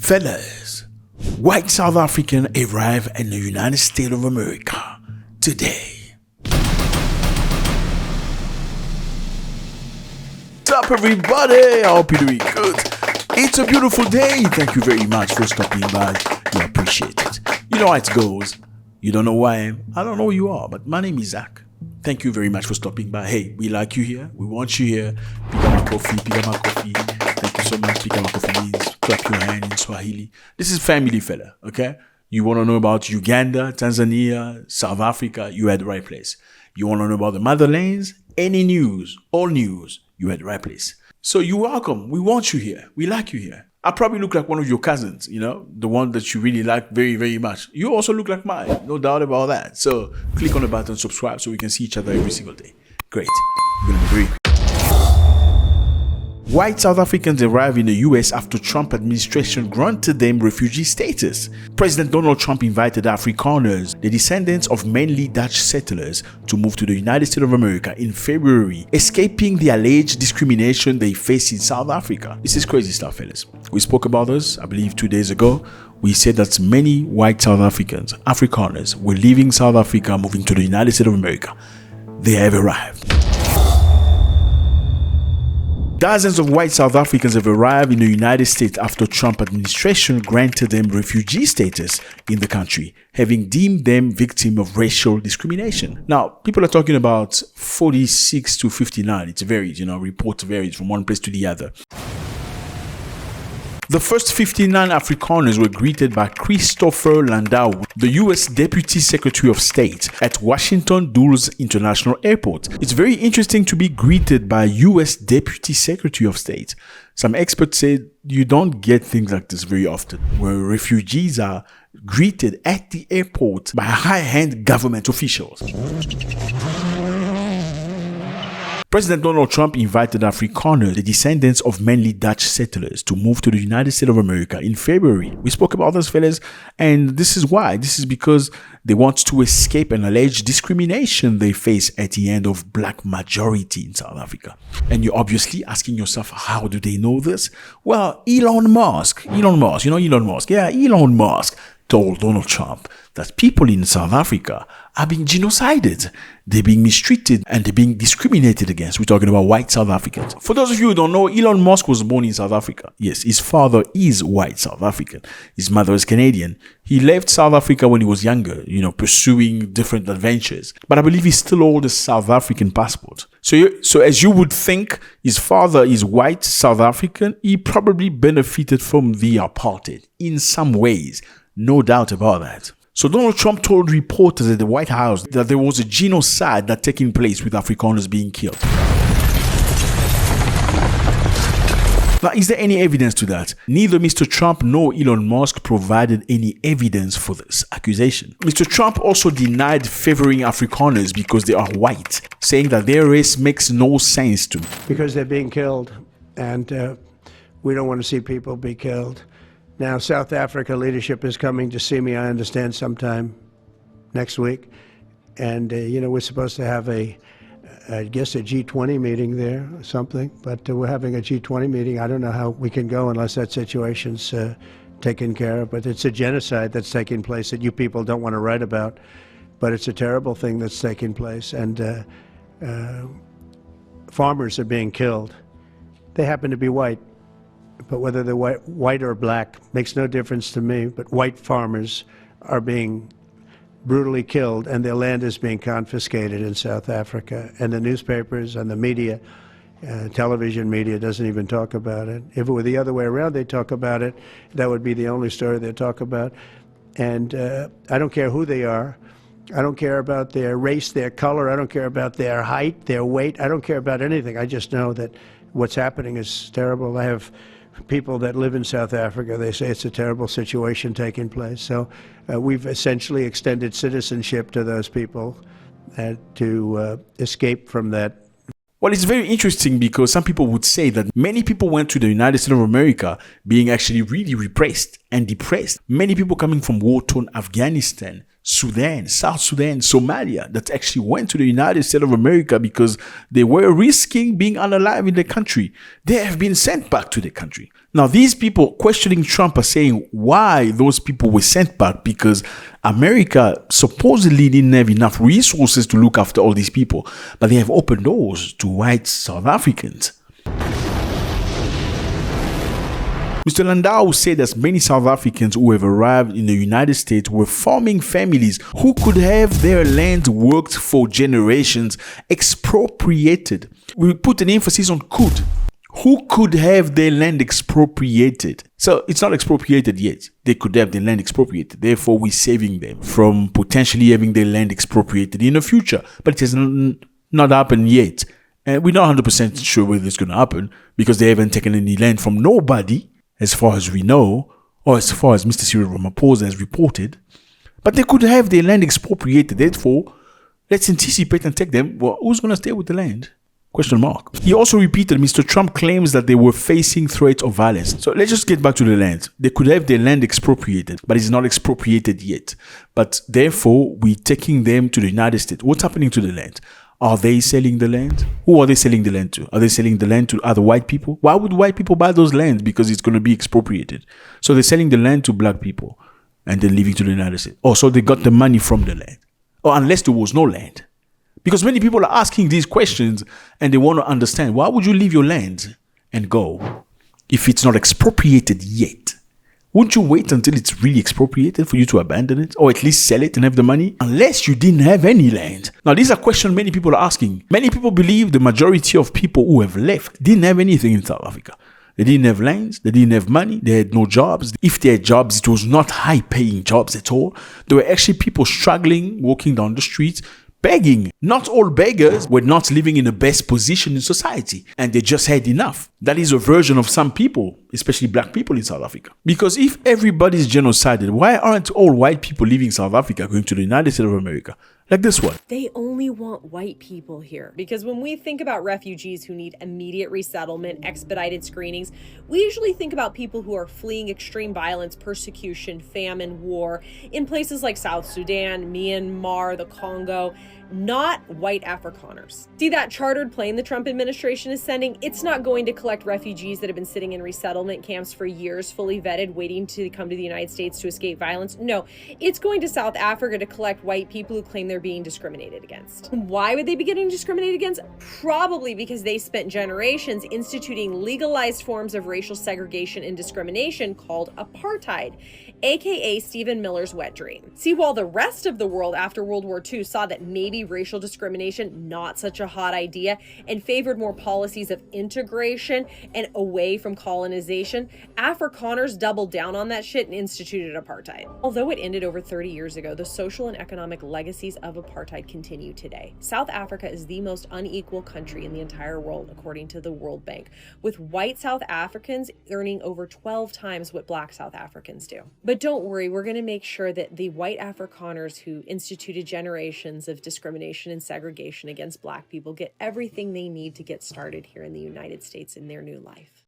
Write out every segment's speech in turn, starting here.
Fellas, white South African arrive in the United States of America today. What's up, everybody? I hope you're doing good. It's a beautiful day. Thank you very much for stopping by. We appreciate it. You know how it goes. You don't know who I am. I don't know who you are, but my name is Zack. Thank you very much for stopping by. Hey, we like you here. We want you here. Pick up my coffee. Pick up my coffee. Thank you so much. Pick up my coffee means clap your hand in Swahili. This is family, fella. Okay? You want to know about Uganda, Tanzania, South Africa? You at the right place. You want to know about the motherlands? Any news, all news, you at the right place. So you're welcome. We want you here. We like you here. I probably look like one of your cousins, you know, the one that you really like very, very much. You also look like mine, no doubt about that. So click on the button, subscribe so we can see each other every single day. Great. You're going to agree. White South Africans arrive in the US after Trump administration granted them refugee status. President Donald Trump invited Afrikaners, the descendants of mainly Dutch settlers, to move to the United States of America in February, escaping the alleged discrimination they face in South Africa. This is crazy stuff, fellas. We spoke about this, I believe, 2 days ago. We said that many white South Africans, Afrikaners, were leaving South Africa, moving to the United States of America. They have arrived. Dozens of white South Africans have arrived in the United States after Trump administration granted them refugee status in the country, having deemed them victims of racial discrimination. Now, people are talking about 46 to 59. It varies, reports vary from one place to the other. The first 59 Afrikaners were greeted by Christopher Landau, the U.S. Deputy Secretary of State at Washington Dulles International Airport. It's very interesting to be greeted by U.S. Deputy Secretary of State. Some experts say you don't get things like this very often, where refugees are greeted at the airport by high-hand government officials. President Donald Trump invited Afrikaners, the descendants of mainly Dutch settlers, to move to the United States of America in February. We spoke about this, fellas, and this is why. This is because they want to escape an alleged discrimination they face at the end of black majority in South Africa. And you're obviously asking yourself, how do they know this? Well, Elon Musk, you know Elon Musk? Yeah, Elon Musk told Donald Trump that people in South Africa are being genocided. They're being mistreated and they're being discriminated against. We're talking about white South Africans. For those of you who don't know, Elon Musk was born in South Africa. Yes, his father is white South African. His mother is Canadian. He left South Africa when he was younger, pursuing different adventures. But I believe he still holds a South African passport. So as you would think, his father is white South African. He probably benefited from the apartheid in some ways. No doubt about that. So Donald Trump told reporters at the White House that there was a genocide that taking place with Afrikaners being killed. Now, is there any evidence to that? Neither Mr. Trump nor Elon Musk provided any evidence for this accusation. Mr. Trump also denied favoring Afrikaners because they are white, saying that their race makes no sense to. Because they're being killed, and we don't want to see people be killed. Now, South Africa leadership is coming to see me, I understand, sometime next week. And, we're supposed to have I guess a G20 meeting there or something. But we're having a G20 meeting. I don't know how we can go unless that situation's taken care of. But it's a genocide that's taking place that you people don't want to write about. But it's a terrible thing that's taking place. And farmers are being killed. They happen to be white. But whether they're white or black makes no difference to me. But white farmers are being brutally killed, and their land is being confiscated in South Africa. And the newspapers and the media, television media, doesn't even talk about it. If it were the other way around, they'd talk about it. That would be the only story they'd talk about. And I don't care who they are. I don't care about their race, their color. I don't care about their height, their weight. I don't care about anything. I just know that what's happening is terrible. I have people that live in South Africa, they say it's a terrible situation taking place. So we've essentially extended citizenship to those people to escape from that. Well, it's very interesting because some people would say that many people went to the United States of America being actually really repressed and depressed. Many people coming from war-torn Afghanistan, Sudan, South Sudan, Somalia, that actually went to the United States of America because they were risking being unalive in the country. They have been sent back to the country. Now, these people questioning Trump are saying why those people were sent back, because America supposedly didn't have enough resources to look after all these people, but they have opened doors to white South Africans. Mr. Landau said that many South Africans who have arrived in the United States were farming families who could have their land worked for generations expropriated. We put an emphasis on could. Who could have their land expropriated? So it's not expropriated yet. They could have their land expropriated. Therefore, we're saving them from potentially having their land expropriated in the future. But it has not happened yet. And we're not 100% sure whether it's going to happen because they haven't taken any land from nobody, as far as we know, or as far as Mr. Cyril Ramaphosa has reported. But they could have their land expropriated. Therefore, let's anticipate and take them. Well, who's going to stay with the land? Question mark. He also repeated Mr. Trump claims that they were facing threats of violence. So let's just get back to the land. They could have their land expropriated, but it's not expropriated yet. But therefore, we're taking them to the United States. What's happening to the land? Are they selling the land? Who are they selling the land to? Are they selling the land to other white people? Why would white people buy those lands? Because it's going to be expropriated. So they're selling the land to black people and then leaving to the United States. Oh, so they got the money from the land. Or unless there was no land. Because many people are asking these questions and they want to understand, why would you leave your land and go if it's not expropriated yet? Wouldn't you wait until it's really expropriated for you to abandon it, or at least sell it and have the money? Unless you didn't have any land. Now, these are questions many people are asking. Many people believe the majority of people who have left didn't have anything in South Africa. They didn't have lands, they didn't have money, they had no jobs. If they had jobs, it was not high-paying jobs at all. There were actually people struggling, walking down the streets, begging. Not all beggars were not living in the best position in society, and they just had enough. That is a version of some people, especially black people in South Africa. Because if everybody's genocided, why aren't all white people leaving South Africa going to the United States of America? Like this one. They only want white people here. Because when we think about refugees who need immediate resettlement, expedited screenings, we usually think about people who are fleeing extreme violence, persecution, famine, war in places like South Sudan, Myanmar, the Congo, not white Afrikaners. See that chartered plane the Trump administration is sending? It's not going to collect refugees that have been sitting in resettlement camps for years, fully vetted, waiting to come to the United States to escape violence. No, it's going to South Africa to collect white people who claim they're being discriminated against. Why would they be getting discriminated against? Probably because they spent generations instituting legalized forms of racial segregation and discrimination called apartheid, aka Stephen Miller's wet dream. See, while the rest of the world after World War II saw that maybe racial discrimination not such a hot idea and favored more policies of integration and away from colonization, Afrikaners doubled down on that shit and instituted apartheid. Although it ended over 30 years ago, the social and economic legacies of apartheid continue today. South Africa is the most unequal country in the entire world, according to the World Bank, with white South Africans earning over 12 times what black South Africans do. But don't worry, we're going to make sure that the white Afrikaners who instituted generations of discrimination and segregation against black people get everything they need to get started here in the United States in their new life.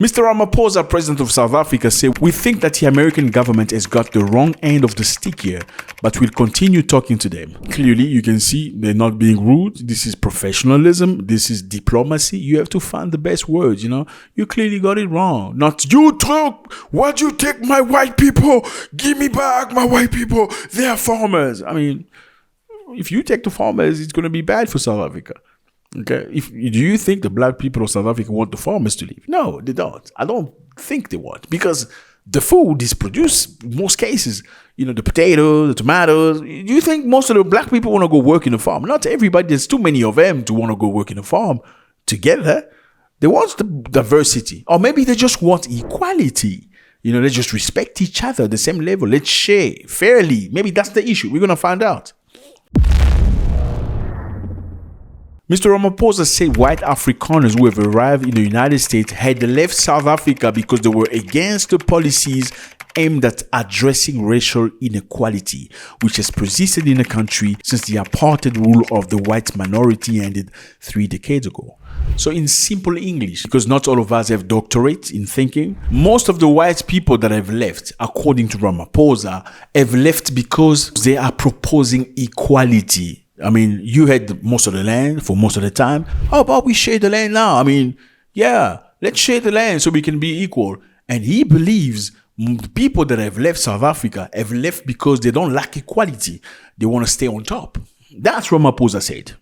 Mr. Ramaphosa, president of South Africa, said, "We think that the American government has got the wrong end of the stick here, but we'll continue talking to them." Clearly, you can see they're not being rude. This is professionalism. This is diplomacy. You have to find the best words, You clearly got it wrong. Not, "You took, why'd you take my white people? Give me back my white people. They are farmers." I mean, if you take the farmers, it's going to be bad for South Africa. Okay, do you think the black people of South Africa want the farmers to leave? No, they don't. I don't think they want, because the food is produced in most cases. The potatoes, the tomatoes. Do you think most of the black people want to go work in a farm? Not everybody. There's too many of them to want to go work in a farm together. They want the diversity, or maybe they just want equality. Let's just respect each other at the same level. Let's share fairly. Maybe that's the issue. We're gonna find out. Mr. Ramaphosa said white Afrikaners who have arrived in the United States had left South Africa because they were against the policies aimed at addressing racial inequality, which has persisted in the country since the apartheid rule of the white minority ended 3 decades ago. So in simple English, because not all of us have doctorates in thinking, most of the white people that have left, according to Ramaphosa, have left because they are proposing equality. I mean, you had most of the land for most of the time. How about we share the land now? I mean, yeah, let's share the land so we can be equal. And he believes the people that have left South Africa have left because they don't lack equality. They want to stay on top. That's what Ramaphosa said.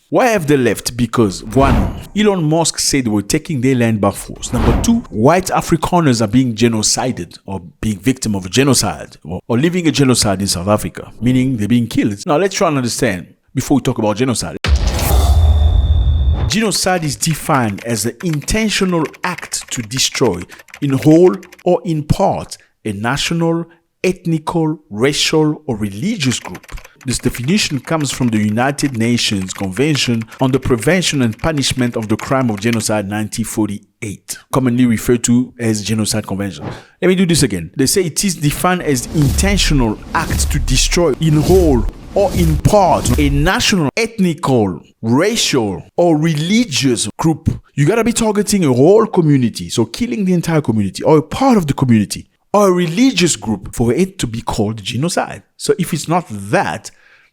Why have they left? Because 1, Elon Musk said they were taking their land by force. Number 2, white Afrikaners are being genocided or being victim of a genocide or living a genocide in South Africa, meaning they're being killed. Now let's try and understand before we talk about genocide. Genocide is defined as the intentional act to destroy, in whole or in part, a national, ethnical, racial, or religious group. This definition comes from the United Nations Convention on the Prevention and Punishment of the Crime of Genocide 1948, commonly referred to as Genocide Convention. Let me do this again. They say it is defined as the intentional act to destroy, in whole or in part, a national, ethnical, racial, or religious group. You gotta be targeting a whole community, so killing the entire community or a part of the community, or a religious group for it to be called genocide. So if it's not that,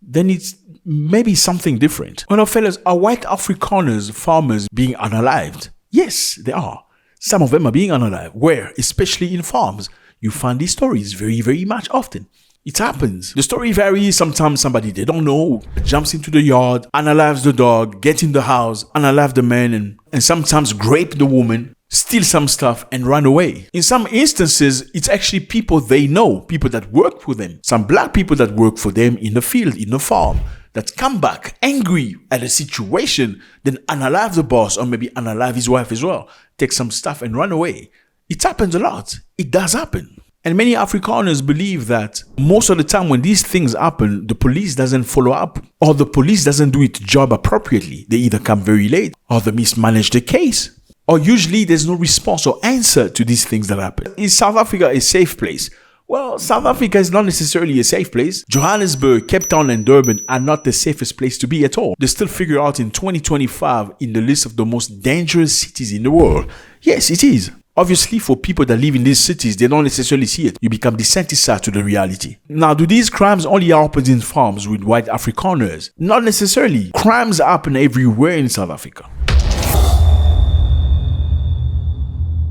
then it's maybe something different. Well, now, fellas, are white Afrikaners, farmers, being unalived? Yes, they are. Some of them are being unalived. Where? Especially in farms. You find these stories very, very much often. It happens. The story varies. Sometimes somebody they don't know jumps into the yard, unalives the dog, gets in the house, unalive the man, and sometimes grape the woman, steal some stuff, and run away. In some instances, it's actually people they know, people that work for them, some black people that work for them in the field, in the farm, that come back angry at a situation, then unalive the boss or maybe unalive his wife as well, take some stuff and run away. It happens a lot. It does happen. And many Afrikaners believe that most of the time when these things happen, the police doesn't follow up or the police doesn't do its job appropriately. They either come very late or they mismanage the case. Or usually there's no response or answer to these things that happen. Is South Africa a safe place? Well, South Africa is not necessarily a safe place. Johannesburg, Cape Town, and Durban are not the safest place to be at all. They still figure out in 2025 in the list of the most dangerous cities in the world. Yes, it is. Obviously, for people that live in these cities, they don't necessarily see it. You become desensitized to the reality. Now, do these crimes only happen in farms with white Afrikaners? Not necessarily. Crimes happen everywhere in South Africa.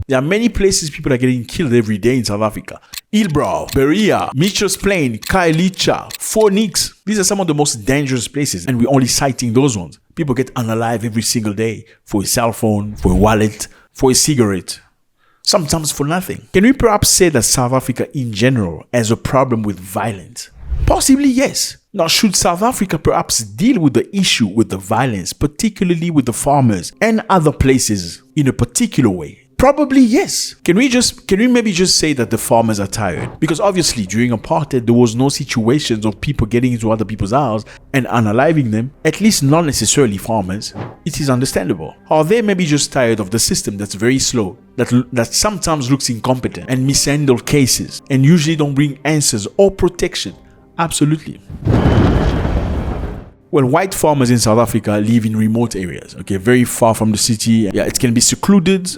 There are many places people are getting killed every day in South Africa. Hillbrow, Berea, Mitchell's Plain, Khayelitsha, Phoenix. These are some of the most dangerous places, and we're only citing those ones. People get unalive every single day for a cell phone, for a wallet, for a cigarette. Sometimes for nothing. Can we perhaps say that South Africa in general has a problem with violence? Possibly yes. Now, should South Africa perhaps deal with the issue with the violence, particularly with the farmers and other places in a particular way? Probably yes. Can we maybe just say that the farmers are tired? Because obviously during apartheid there was no situations of people getting into other people's houses and unaliving them, at least not necessarily farmers. It is understandable. Or they may be just tired of the system that's very slow, that sometimes looks incompetent and mishandle cases and usually don't bring answers or protection. Absolutely. Well, white farmers in South Africa live in remote areas, okay, very far from the city. Yeah, it can be secluded,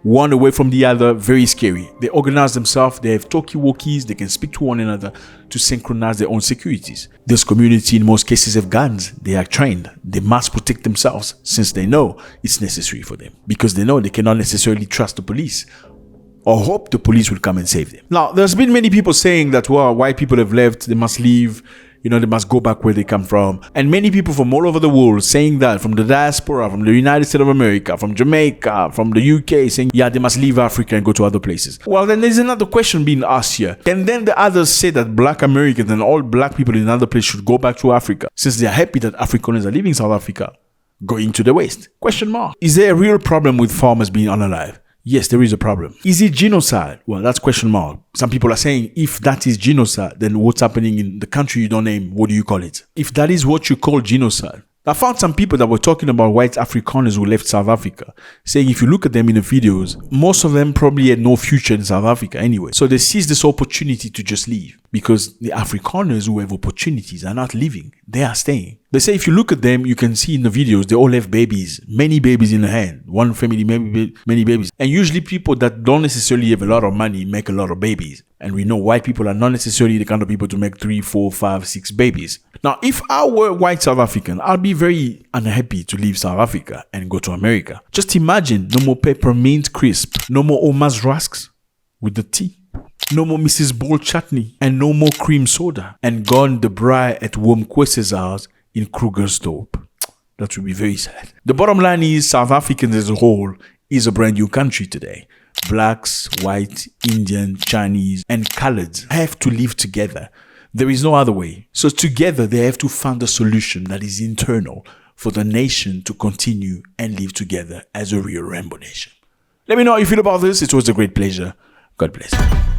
one away from the other, very scary. They organize themselves, they have talkie-walkies, they can speak to one another to synchronize their own securities. This community in most cases have guns, they are trained, they must protect themselves since they know it's necessary for them. Because they know they cannot necessarily trust the police or hope the police will come and save them. Now, there's been many people saying that, well, white people have left, they must leave, they must go back where they come from. And many people from all over the world saying that, from the diaspora, from the United States of America, from Jamaica, from the UK, saying, yeah, they must leave Africa and go to other places. Well, then there's another question being asked here. Can then the others say that black Americans and all black people in another place should go back to Africa, since they are happy that Afrikaners are leaving South Africa, going to the West? Question mark. Is there a real problem with farmers being unalive? Yes, there is a problem. Is it genocide? Well, that's question mark. Some people are saying if that is genocide, then what's happening in the country you don't name, what do you call it? If that is what you call genocide, I found some people that were talking about white Afrikaners who left South Africa, saying if you look at them in the videos, most of them probably had no future in South Africa anyway. So they seized this opportunity to just leave, because the Afrikaners who have opportunities are not leaving, they are staying. They say if you look at them, you can see in the videos, they all have babies, many babies in the hand, one family, many babies. And usually people that don't necessarily have a lot of money make a lot of babies. And we know white people are not necessarily the kind of people to make 3, 4, 5, 6 babies. Now, if I were white South African, I'd be very unhappy to leave South Africa and go to America. Just imagine no more peppermint crisp, no more Oma's rusks with the tea, no more Mrs. Ball chutney, and no more cream soda, and gone the braai at Mwekassa's house in Krugersdorp. That would be very sad. The bottom line is South Africans as a whole is a brand new country today. Blacks, white, Indian, Chinese, and coloreds have to live together. There is no other way. So together they have to find a solution that is internal for the nation to continue and live together as a real rainbow nation. Let me know how you feel about this. It was a great pleasure. God bless you.